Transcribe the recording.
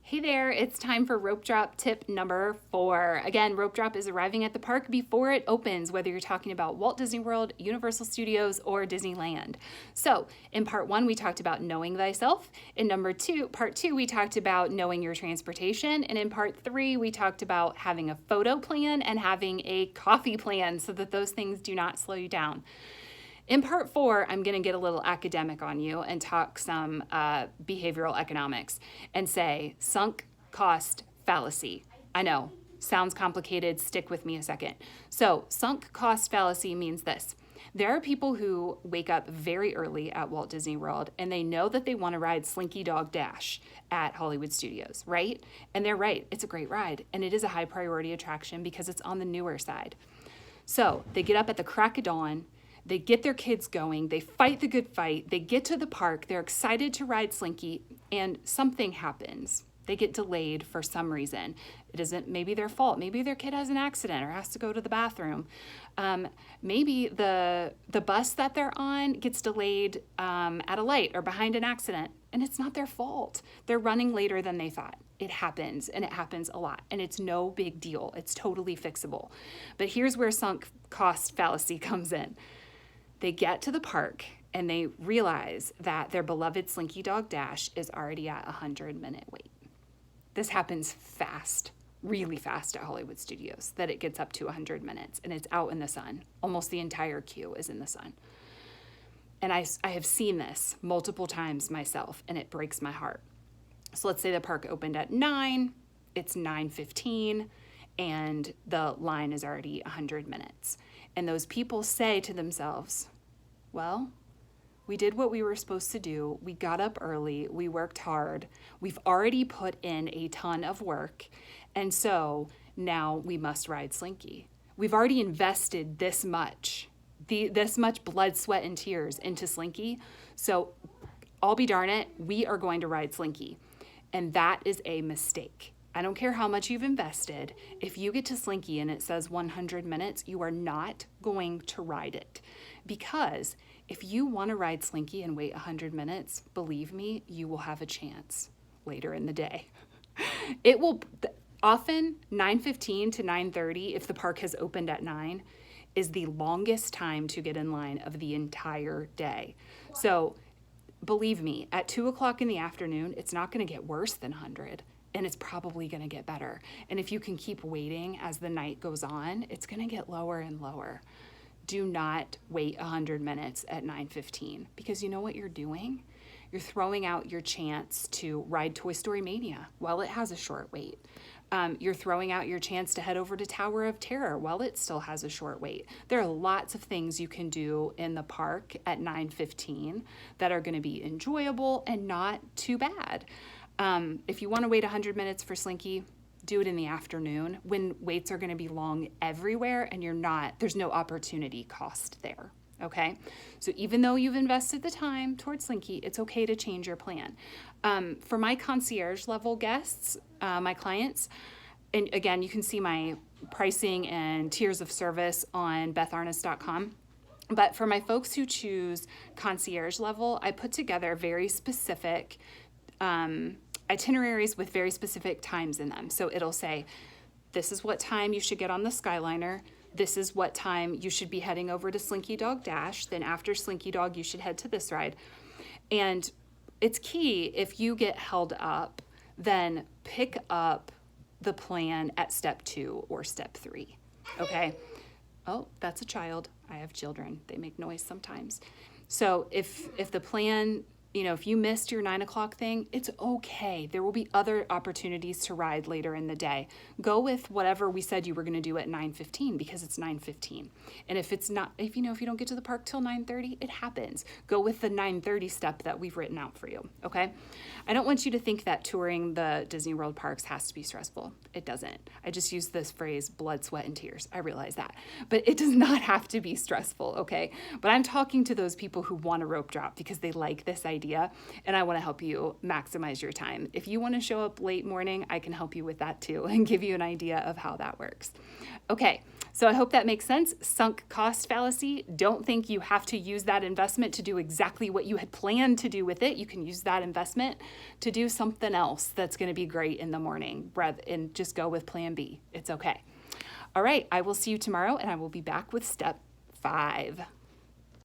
Hey there, it's time for rope drop tip number 4. Again, rope drop is arriving at the park before it opens, whether you're talking about Walt Disney World, Universal Studios, or Disneyland. So in part 1, we talked about knowing thyself. In part 2, we talked about knowing your transportation. And in part 3, we talked about having a photo plan and having a coffee plan so that those things do not slow you down. In part 4, I'm going to get a little academic on you and talk some behavioral economics and say sunk cost fallacy. I know, sounds complicated. Stick with me a second. So sunk cost fallacy means this. There are people who wake up very early at Walt Disney World and they know that they want to ride Slinky Dog Dash at Hollywood Studios, right? And they're right. It's a great ride and it is a high priority attraction because it's on the newer side. So they get up at the crack of dawn. They get their kids going, they fight the good fight, they get to the park, they're excited to ride Slinky, and something happens. They get delayed for some reason. It isn't maybe their fault. Maybe their kid has an accident or has to go to the bathroom. Maybe the bus that they're on gets delayed at a light or behind an accident, and it's not their fault. They're running later than they thought. It happens, and it happens a lot, and it's no big deal. It's totally fixable. But here's where sunk cost fallacy comes in. They get to the park and they realize that their beloved Slinky Dog Dash is already at a 100-minute wait. This happens fast, really fast at Hollywood Studios, that it gets up to 100 minutes and it's out in the sun. Almost the entire queue is in the sun. And I have seen this multiple times myself and it breaks my heart. So let's say the park opened at 9, it's 9:15, and the line is already 100 minutes. And those people say to themselves, well, we did what we were supposed to do. We got up early. We worked hard. We've already put in a ton of work. And so now we must ride Slinky. We've already invested this much blood, sweat, and tears into Slinky. So I'll be darn it, we are going to ride Slinky. And that is a mistake. I don't care how much you've invested. If you get to Slinky and it says 100 minutes, you are not going to ride it. Because if you want to ride Slinky and wait 100 minutes, believe me, you will have a chance later in the day. It will often 9:15 to 9:30, if the park has opened at 9, is the longest time to get in line of the entire day. So believe me, at 2 o'clock in the afternoon, it's not going to get worse than 100. And it's probably going to get better. And if you can keep waiting as the night goes on, it's going to get lower and lower. Do not wait 100 minutes at 9:15 because you know what you're doing? You're throwing out your chance to ride Toy Story Mania while it has a short wait. You're throwing out your chance to head over to Tower of Terror while it still has a short wait. There are lots of things you can do in the park at 9:15 that are going to be enjoyable and not too bad. If you want to wait 100 minutes for Slinky, do it in the afternoon when waits are going to be long everywhere and there's no opportunity cost there. Okay. So even though you've invested the time towards Slinky, it's okay to change your plan. For my concierge level guests, my clients, and again, you can see my pricing and tiers of service on betharness.com. But for my folks who choose concierge level, I put together very specific itineraries with very specific times in them. So it'll say, this is what time you should get on the Skyliner. This is what time you should be heading over to Slinky Dog Dash. Then after Slinky Dog, you should head to this ride. And it's key, if you get held up, then pick up the plan at step 2 or step 3. Okay? Oh, that's a child. I have children. They make noise sometimes. So if the plan, if you missed your 9 o'clock thing, it's okay. There will be other opportunities to ride later in the day. Go with whatever we said you were going to do at 9:15 because it's 9:15. And if it's not, if you don't get to the park till 9:30, it happens. Go with the 9:30 step that we've written out for you. Okay. I don't want you to think that touring the Disney World parks has to be stressful. It doesn't. I just use this phrase, blood, sweat, and tears. I realize that, but it does not have to be stressful. Okay. But I'm talking to those people who want a rope drop because they like this idea idea, and I want to help you maximize your time. If you want to show up late morning, I can help you with that too and give you an idea of how that works. Okay, so I hope that makes sense. Sunk cost fallacy. Don't think you have to use that investment to do exactly what you had planned to do with it. You can use that investment to do something else that's going to be great in the morning, and just go with plan B. It's okay. All right, I will see you tomorrow, and I will be back with step 5.